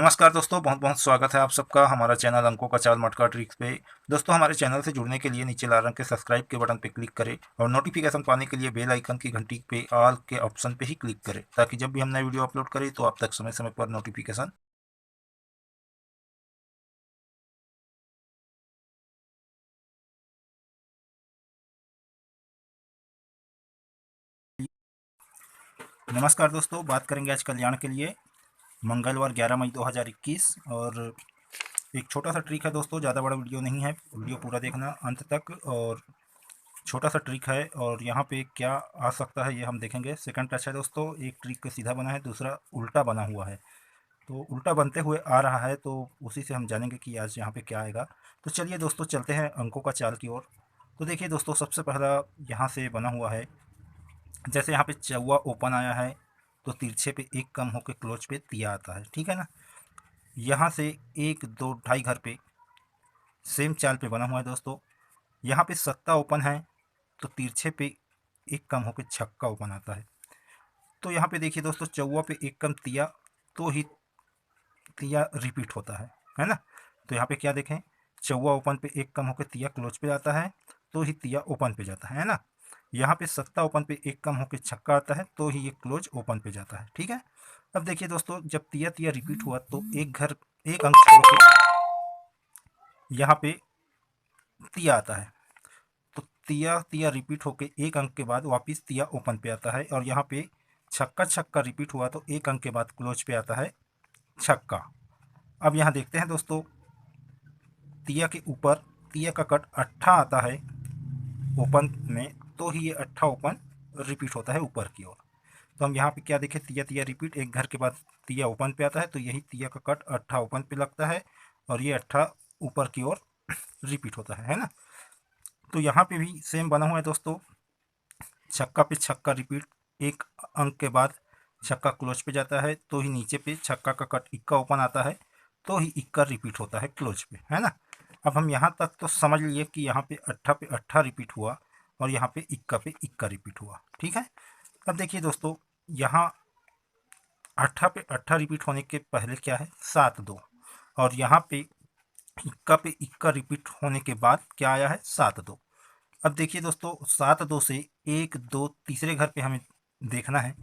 नमस्कार दोस्तों, बहुत बहुत स्वागत है आप सबका हमारा चैनल अंकों का चाल मटका ट्रिक्स पे। दोस्तों, हमारे चैनल से जुड़ने के लिए नीचे लाल रंग के सब्सक्राइब के बटन पे क्लिक करें और नोटिफिकेशन पाने के लिए बेल आइकन की घंटी पे ऑल के ऑप्शन पे ही क्लिक करें, ताकि जब भी हम नए वीडियो अपलोड करें तो आप तक समय समय पर नोटिफिकेशन। नमस्कार दोस्तों, बात करेंगे आज कल्याण के लिए मंगलवार 11 मई 2021। और एक छोटा सा ट्रिक है दोस्तों, ज़्यादा बड़ा वीडियो नहीं है, वीडियो पूरा देखना अंत तक। और छोटा सा ट्रिक है और यहाँ पे क्या आ सकता है ये हम देखेंगे। सेकंड टच है दोस्तों, एक ट्रिक का सीधा बना है, दूसरा उल्टा बना हुआ है। तो उल्टा बनते हुए आ रहा है, तो उसी से हम जानेंगे कि आज यहाँ पे क्या आएगा। तो चलिए दोस्तों, चलते हैं अंकों का चाल की ओर। तो देखिए दोस्तों, सबसे पहला यहाँ से बना हुआ है। जैसे यहाँ पे चौवा ओपन आया है, तो तिरछे पे एक कम होकर क्लोज पे तिया आता है, ठीक है ना। यहाँ से एक दो ढाई घर पे सेम चाल पे बना हुआ है दोस्तों। यहाँ पे सत्ता ओपन है, तो तिरछे पे एक कम होकर छक्का ओपन आता है। तो यहाँ पे देखिए दोस्तों, चौवा पे एक कम तिया, तो ही तिया रिपीट होता है ना। तो यहाँ पे क्या देखें, चौवा ओपन पे एक कम होकर तिया क्लोज पे जाता है, तो ही तिया ओपन पे जाता है ना। यहाँ पे सत्ता ओपन पे एक कम होकर छक्का आता है, तो ही ये क्लोज ओपन पे जाता है, ठीक है। अब देखिए दोस्तों, जब तिया तिया रिपीट हुआ तो एक अंक छोड़ के यहाँ पे तिया आता है। तो तिया तिया रिपीट होके एक अंक के बाद वापस तिया ओपन पे आता है, और यहाँ पे छक्का छक्का रिपीट हुआ तो एक अंक के बाद क्लोज पे आता है छक्का। अब यहाँ देखते हैं दोस्तों, तिया के ऊपर तिया का कट अट्ठा आता है ओपन में, तो ही ये अट्ठा ओपन रिपीट होता है ऊपर की ओर। तो हम यहाँ पे क्या देखें, तिया तिया रिपीट, एक घर के बाद तिया ओपन पे आता है, तो यही तिया का कट अट्ठा ओपन पे लगता है, और ये अट्ठा ऊपर की ओर रिपीट होता है ना। तो यहाँ पे भी सेम बना हुआ है दोस्तों, छक्का पे छक्का रिपीट, एक अंक के बाद छक्का क्लोज पे जाता है, तो ही नीचे पे छक्का का कट इक्का ओपन आता है, तो ही इक्का रिपीट होता है क्लोज पे, है ना। अब हम यहाँ तक तो समझ लिए कि यहाँ पे अट्ठा रिपीट हुआ, और यहाँ पे इक्का रिपीट हुआ, ठीक है। अब देखिए दोस्तों, यहाँ अट्ठा पे अट्ठा रिपीट होने के पहले क्या है, सात दो, और यहाँ पे इक्का रिपीट होने के बाद क्या आया है, सात दो। अब देखिए दोस्तों, सात दो से एक दो तीसरे घर पे हमें देखना है,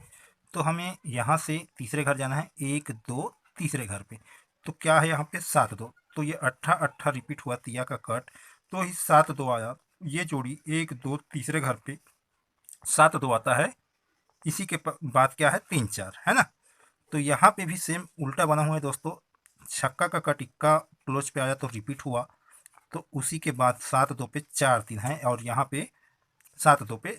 तो हमें यहाँ से तीसरे घर जाना है, एक दो तीसरे घर पे। तो क्या है यहाँ पे, सात दो, तो ये अट्ठा अट्ठा रिपीट हुआ तिया का कट, तो ही सात दो आया। ये जोड़ी एक दो तीसरे घर पे सात दो आता है, इसी के बाद क्या है, तीन चार, है ना। तो यहाँ पे भी सेम उल्टा बना हुआ है दोस्तों, छक्का का कट इक्का क्लोज पे आया तो रिपीट हुआ, तो उसी के बाद सात दो पे चार तीन है, और यहाँ पे सात दो पे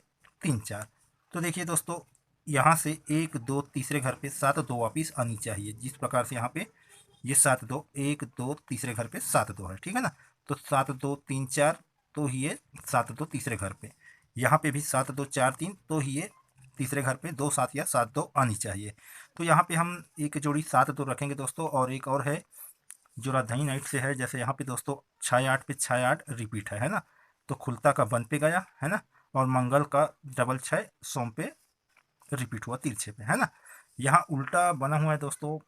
तीन चार। तो देखिए दोस्तों, यहाँ से एक दो तीसरे घर पे सात दो वापिस आनी चाहिए, जिस प्रकार से यहाँ पे ये सात दो, एक दो तीसरे घर पे सात दो है, ठीक है ना। तो सात दो तीन चार, तो ही ये सात दो तीसरे घर पे, यहाँ पे भी सात दो चार तीन, तो ही ये तीसरे घर पे दो सात या सात दो आनी चाहिए। तो यहाँ पे हम एक जोड़ी सात दो रखेंगे दोस्तों, और एक और है जो राजधानी नाइट से है। जैसे यहाँ पे दोस्तों छः आठ पे छः आठ रिपीट है ना। तो खुलता का बंद पे गया, है ना, और मंगल का डबल छः सोम पे रिपीट हुआ तिरछे पे, है ना। यहाँ उल्टा बना हुआ है दोस्तों,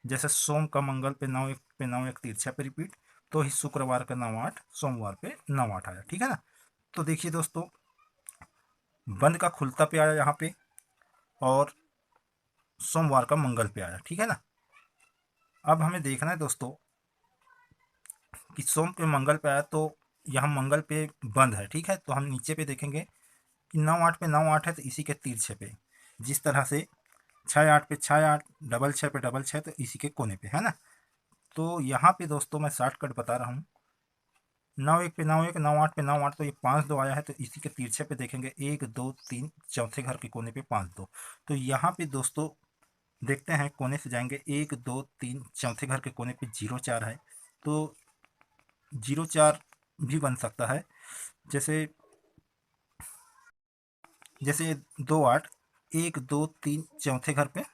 जैसे सोम का मंगल पे नौ एक तिरछा पे रिपीट, तो ही शुक्रवार का नौ आठ सोमवार पे नौ आठ आया, ठीक है ना। तो देखिए दोस्तों, बंद का खुलता पे आया यहाँ पे, और सोमवार का मंगल पे आया, ठीक है ना। अब हमें देखना है दोस्तों कि सोम पे मंगल पे आया, तो यहाँ मंगल पे बंद है, ठीक है। तो हम नीचे पे देखेंगे कि नौ आठ पे नौ आठ है, तो इसी के तिरछे पे, जिस तरह से छः आठ पे छः आठ, डबल छः पे डबल छः, तो इसी के कोने पे, है ना। तो यहाँ पे दोस्तों मैं शॉर्टकट बता रहा हूँ, नौ एक पे नौ एक, नौ आठ पे नौ आठ, तो ये पाँच दो आया है, तो इसी के तिरछे पे देखेंगे एक दो तीन, चौथे घर के कोने पे पाँच दो। तो यहाँ पे दोस्तों देखते हैं, कोने से जाएंगे, एक दो तीन, चौथे घर के कोने पे जीरो चार है, तो जीरो चार भी बन सकता है। जैसे जैसे दो आठ, एक दो तीन, चौथे घर पे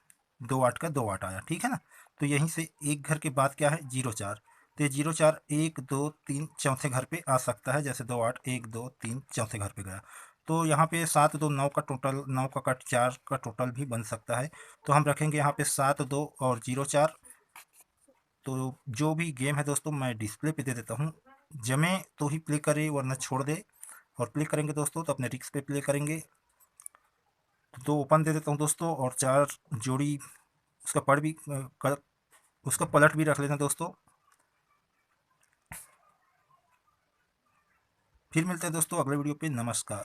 दो आठ का दो आठ आया, ठीक है ना। तो यहीं से एक घर के बाद क्या है, जीरो चार, तो ये जीरो चार एक दो तीन चौथे घर पे आ सकता है, जैसे दो आठ एक दो तीन चौथे घर पे गया। तो यहाँ पे सात दो नौ का टोटल, नौ का कट चार का टोटल भी बन सकता है। तो हम रखेंगे यहाँ पे सात दो और जीरो चार, तो जो भी गेम है दोस्तों मैं डिस्प्ले पे दे देता हूँ, जमे तो ही प्ले करे वरना छोड़ दे। और प्ले करेंगे दोस्तों तो अपने रिस्क पे प्ले करेंगे। तो ओपन दे देता हूँ दोस्तों, और 4 जोड़ी उसका पढ़ भी उसका पलट भी रख लेना दोस्तों। फिर मिलते हैं दोस्तों अगले वीडियो पे। नमस्कार।